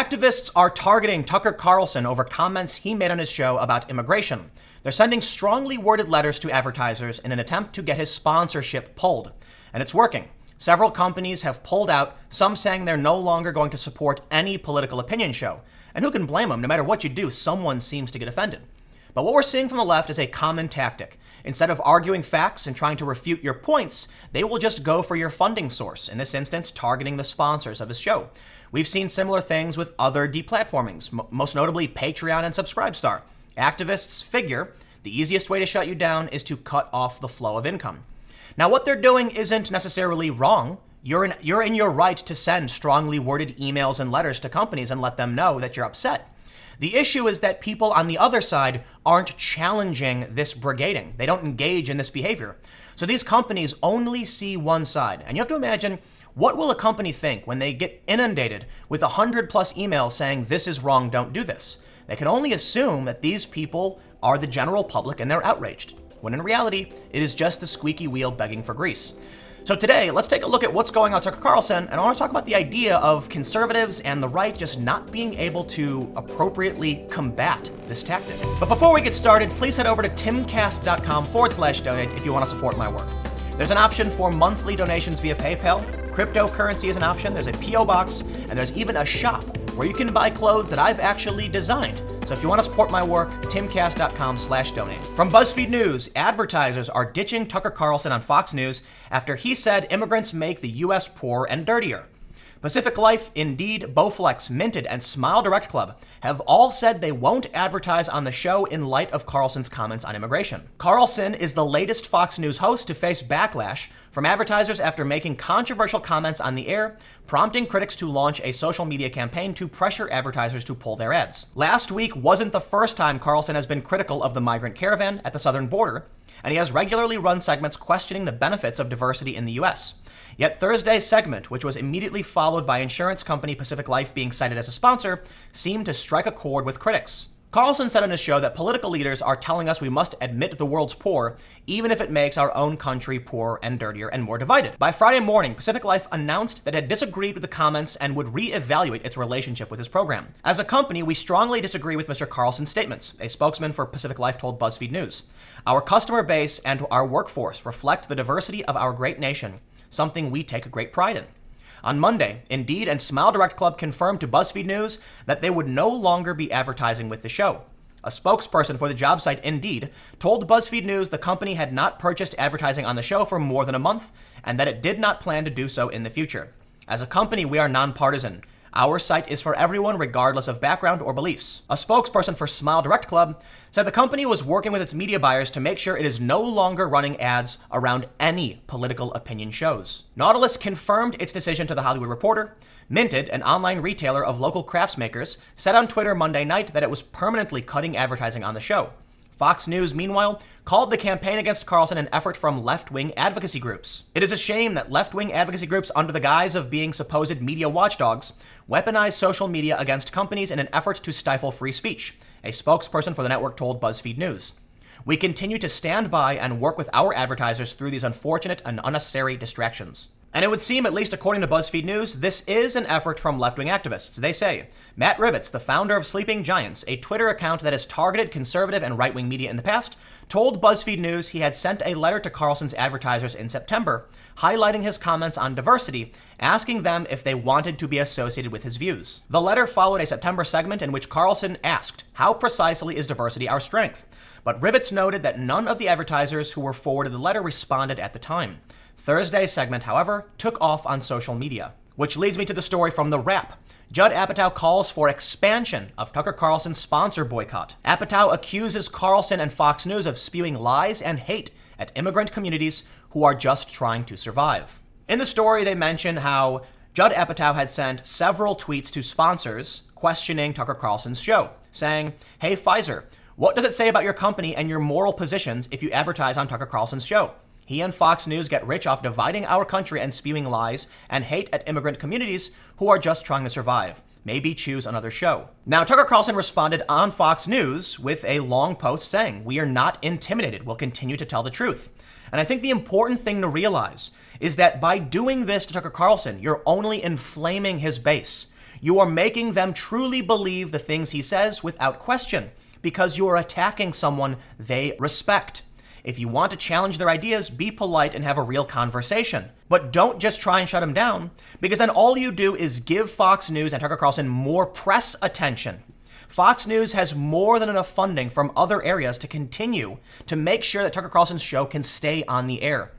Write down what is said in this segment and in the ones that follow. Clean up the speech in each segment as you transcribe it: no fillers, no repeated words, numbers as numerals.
Activists are targeting Tucker Carlson over comments he made on his show about immigration. They're sending strongly worded letters to advertisers in an attempt to get his sponsorship pulled. And it's working. Several companies have pulled out, some saying they're no longer going to support any political opinion show. And who can blame them? No matter what you do, someone seems to get offended. But what we're seeing from the left is a common tactic. Instead of arguing facts and trying to refute your points, they will just go for your funding source, in this instance, targeting the sponsors of his show. We've seen similar things with other deplatformings, most notably Patreon and Subscribestar. Activists figure the easiest way to shut you down is to cut off the flow of income. Now, what they're doing isn't necessarily wrong. You're in your right to send strongly worded emails and letters to companies and let them know that you're upset. The issue is that people on the other side aren't challenging this brigading. They don't engage in this behavior. So these companies only see one side. And you have to imagine, what will a company think when they get inundated with 100+ emails saying this is wrong, don't do this? They can only assume that these people are the general public and they're outraged, when in reality, it is just the squeaky wheel begging for grease. So today, let's take a look at what's going on with Tucker Carlson, and I want to talk about the idea of conservatives and the right just not being able to appropriately combat this tactic. But before we get started, please head over to timcast.com/donate if you want to support my work. There's an option for monthly donations via PayPal. Cryptocurrency is an option. There's a P.O. box, and there's even a shop where you can buy clothes that I've actually designed. So if you want to support my work, timcast.com/donate. From BuzzFeed News, advertisers are ditching Tucker Carlson on Fox News after he said immigrants make the U.S. poorer and dirtier. Pacific Life, Indeed, Bowflex, Minted, and Smile Direct Club have all said they won't advertise on the show in light of Carlson's comments on immigration. Carlson is the latest Fox News host to face backlash from advertisers after making controversial comments on the air, prompting critics to launch a social media campaign to pressure advertisers to pull their ads. Last week wasn't the first time Carlson has been critical of the migrant caravan at the southern border, and he has regularly run segments questioning the benefits of diversity in the U.S. Yet Thursday's segment, which was immediately followed by insurance company Pacific Life being cited as a sponsor, seemed to strike a chord with critics. Carlson said on his show that political leaders are telling us we must admit the world's poor, even if it makes our own country poorer and dirtier and more divided. By Friday morning, Pacific Life announced that it had disagreed with the comments and would reevaluate its relationship with his program. As a company, we strongly disagree with Mr. Carlson's statements, a spokesman for Pacific Life told BuzzFeed News. Our customer base and our workforce reflect the diversity of our great nation, something we take great pride in. On Monday, Indeed and Smile Direct Club confirmed to BuzzFeed News that they would no longer be advertising with the show. A spokesperson for the job site Indeed told BuzzFeed News the company had not purchased advertising on the show for more than a month and that it did not plan to do so in the future. As a company, we are nonpartisan. Our site is for everyone regardless of background or beliefs. A spokesperson for Smile Direct Club said the company was working with its media buyers to make sure it is no longer running ads around any political opinion shows. Nautilus confirmed its decision to The Hollywood Reporter. Minted, an online retailer of local craftsmakers, said on Twitter Monday night that it was permanently cutting advertising on the show. Fox News, meanwhile, called the campaign against Carlson an effort from left-wing advocacy groups. It is a shame that left-wing advocacy groups, under the guise of being supposed media watchdogs, weaponize social media against companies in an effort to stifle free speech, a spokesperson for the network told BuzzFeed News. We continue to stand by and work with our advertisers through these unfortunate and unnecessary distractions. And it would seem, at least according to BuzzFeed News, this is an effort from left-wing activists. They say, Matt Rivets, the founder of Sleeping Giants, a Twitter account that has targeted conservative and right-wing media in the past, told BuzzFeed News he had sent a letter to Carlson's advertisers in September, highlighting his comments on diversity, asking them if they wanted to be associated with his views. The letter followed a September segment in which Carlson asked, how precisely is diversity our strength? But Rivets noted that none of the advertisers who were forwarded the letter responded at the time. Thursday's segment, however, took off on social media. Which leads me to the story from The Wrap. Judd Apatow calls for expansion of Tucker Carlson's sponsor boycott. Apatow accuses Carlson and Fox News of spewing lies and hate at immigrant communities who are just trying to survive. In the story, they mention how Judd Apatow had sent several tweets to sponsors questioning Tucker Carlson's show, saying, hey Pfizer, what does it say about your company and your moral positions if you advertise on Tucker Carlson's show? He and Fox News get rich off dividing our country and spewing lies and hate at immigrant communities who are just trying to survive. Maybe choose another show. Now, Tucker Carlson responded on Fox News with a long post saying, we are not intimidated. We'll continue to tell the truth. And I think the important thing to realize is that by doing this to Tucker Carlson, you're only inflaming his base. You are making them truly believe the things he says without question, because you are attacking someone they respect. If you want to challenge their ideas, be polite and have a real conversation. But don't just try and shut them down, because then all you do is give Fox News and Tucker Carlson more press attention. Fox News has more than enough funding from other areas to continue to make sure that Tucker Carlson's show can stay on the air.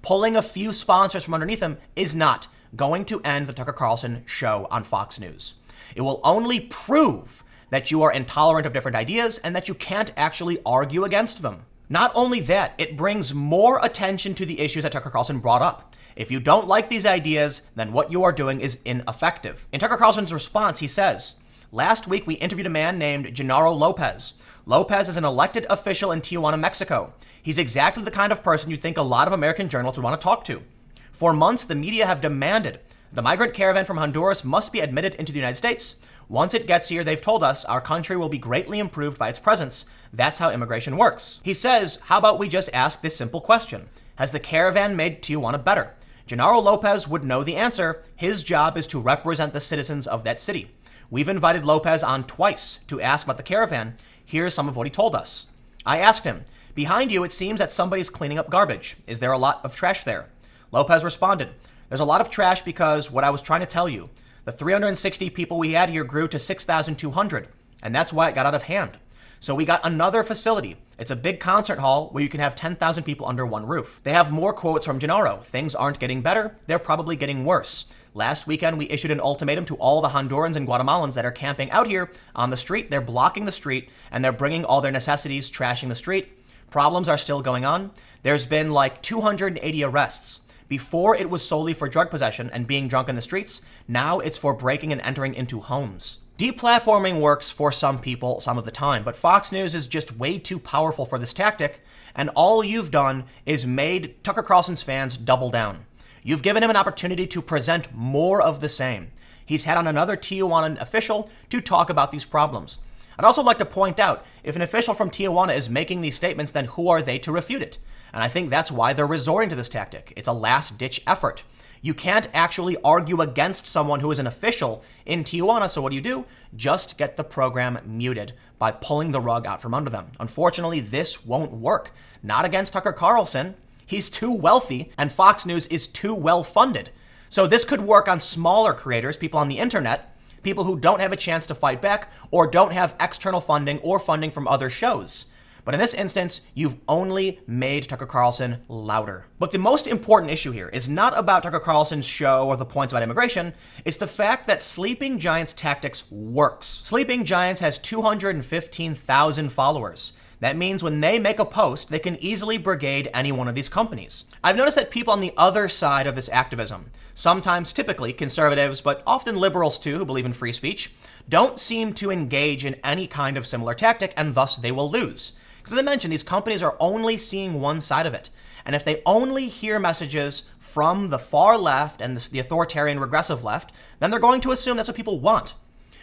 Pulling a few sponsors from underneath him is not going to end the Tucker Carlson show on Fox News. It will only prove that you are intolerant of different ideas and that you can't actually argue against them. Not only that, it brings more attention to the issues that Tucker Carlson brought up. If you don't like these ideas, then what you are doing is ineffective. In Tucker Carlson's response, he says, "Last week we interviewed a man named Genaro Lopez. Lopez is an elected official in Tijuana, Mexico. He's exactly the kind of person you'd think a lot of American journalists would want to talk to. For months, the media have demanded the migrant caravan from Honduras must be admitted into the United States. Once it gets here, they've told us our country will be greatly improved by its presence. That's how immigration works." He says, how about we just ask this simple question? Has the caravan made Tijuana better? Genaro Lopez would know the answer. His job is to represent the citizens of that city. We've invited Lopez on twice to ask about the caravan. Here's some of what he told us. I asked him, behind you, it seems that somebody's cleaning up garbage. Is there a lot of trash there? Lopez responded, there's a lot of trash because what I was trying to tell you, the 360 people we had here grew to 6,200, and that's why it got out of hand. So we got another facility. It's a big concert hall where you can have 10,000 people under one roof. They have more quotes from Genaro. Things aren't getting better. They're probably getting worse. Last weekend, we issued an ultimatum to all the Hondurans and Guatemalans that are camping out here on the street. They're blocking the street, and they're bringing all their necessities, trashing the street. Problems are still going on. There's been like 280 arrests. Before, it was solely for drug possession and being drunk in the streets. Now it's for breaking and entering into homes. Deplatforming works for some people some of the time, but Fox News is just way too powerful for this tactic, and all you've done is made Tucker Carlson's fans double down. You've given him an opportunity to present more of the same. He's had on another Tijuana official to talk about these problems. I'd also like to point out, if an official from Tijuana is making these statements, then who are they to refute it? And I think that's why they're resorting to this tactic. It's a last-ditch effort. You can't actually argue against someone who is an official in Tijuana, so what do? Just get the program muted by pulling the rug out from under them. Unfortunately, this won't work. Not against Tucker Carlson. He's too wealthy, and Fox News is too well-funded. So this could work on smaller creators, people on the internet, people who don't have a chance to fight back or don't have external funding or funding from other shows. But in this instance, you've only made Tucker Carlson louder. But the most important issue here is not about Tucker Carlson's show or the points about immigration. It's the fact that Sleeping Giants' tactics works. Sleeping Giants has 215,000 followers. That means when they make a post, they can easily brigade any one of these companies. I've noticed that people on the other side of this activism, sometimes typically conservatives, but often liberals too, who believe in free speech, don't seem to engage in any kind of similar tactic, and thus they will lose. Because as I mentioned, these companies are only seeing one side of it. And if they only hear messages from the far left and the authoritarian regressive left, then they're going to assume that's what people want.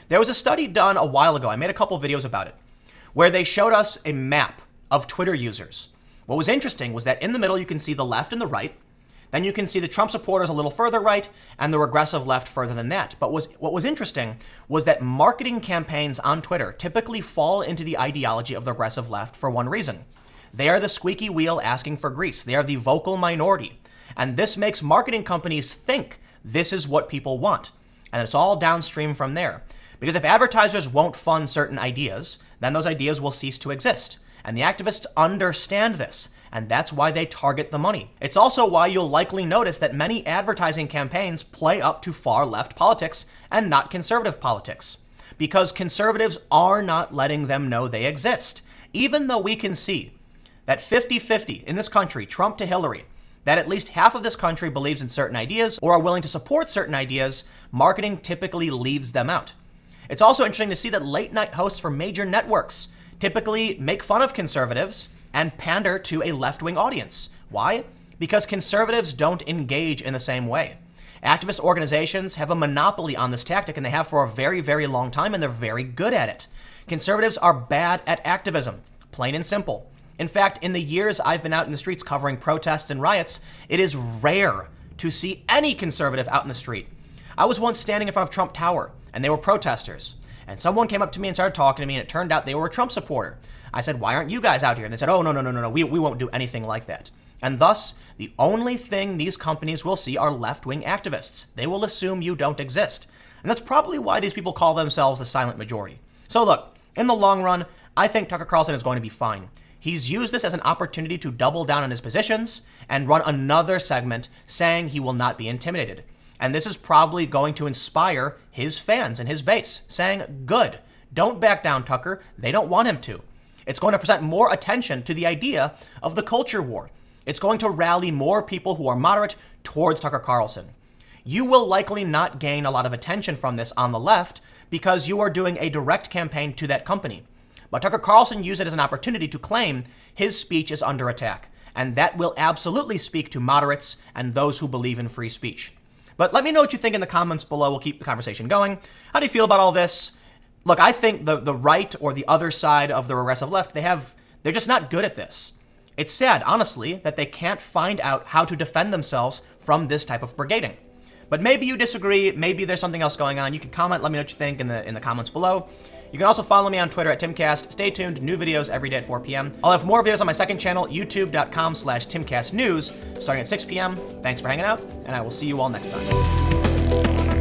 There was a study done a while ago, I made a couple videos about it, where they showed us a map of Twitter users. What was interesting was that in the middle you can see the left and the right, then you can see the Trump supporters a little further right and the regressive left further than that. But what was interesting was that marketing campaigns on Twitter typically fall into the ideology of the regressive left for one reason. They are the squeaky wheel asking for grease. They are the vocal minority. And this makes marketing companies think this is what people want. And it's all downstream from there. Because if advertisers won't fund certain ideas, then those ideas will cease to exist. And the activists understand this, and that's why they target the money. It's also why you'll likely notice that many advertising campaigns play up to far left politics and not conservative politics. Because conservatives are not letting them know they exist. Even though we can see that 50-50 in this country, Trump to Hillary, that at least half of this country believes in certain ideas or are willing to support certain ideas, marketing typically leaves them out. It's also interesting to see that late night hosts for major networks typically make fun of conservatives and pander to a left-wing audience. Why? Because conservatives don't engage in the same way. Activist organizations have a monopoly on this tactic, and they have for a very, very long time, and they're very good at it. Conservatives are bad at activism, plain and simple. In fact, in the years I've been out in the streets covering protests and riots, it is rare to see any conservative out in the street. I was once standing in front of Trump Tower, and they were protesters. And someone came up to me and started talking to me, and it turned out they were a Trump supporter. I said, why aren't you guys out here? And they said, oh, no, we won't do anything like that. And thus, the only thing these companies will see are left-wing activists. They will assume you don't exist. And that's probably why these people call themselves the silent majority. So look, in the long run, I think Tucker Carlson is going to be fine. He's used this as an opportunity to double down on his positions and run another segment saying he will not be intimidated. And this is probably going to inspire his fans and his base, saying, good, don't back down, Tucker. They don't want him to. It's going to present more attention to the idea of the culture war. It's going to rally more people who are moderate towards Tucker Carlson. You will likely not gain a lot of attention from this on the left because you are doing a direct campaign to that company. But Tucker Carlson used it as an opportunity to claim his speech is under attack. And that will absolutely speak to moderates and those who believe in free speech. But let me know what you think in the comments below. We'll keep the conversation going. How do you feel about all this? Look, I think the right or the other side of the regressive left, they're just not good at this. It's sad, honestly, that they can't find out how to defend themselves from this type of brigading. But maybe you disagree, maybe there's something else going on. You can comment, let me know what you think in the comments below. You can also follow me on Twitter at Timcast. Stay tuned, new videos every day at 4 p.m. I'll have more videos on my second channel, youtube.com/TimcastNews, starting at 6 p.m. Thanks for hanging out, and I will see you all next time.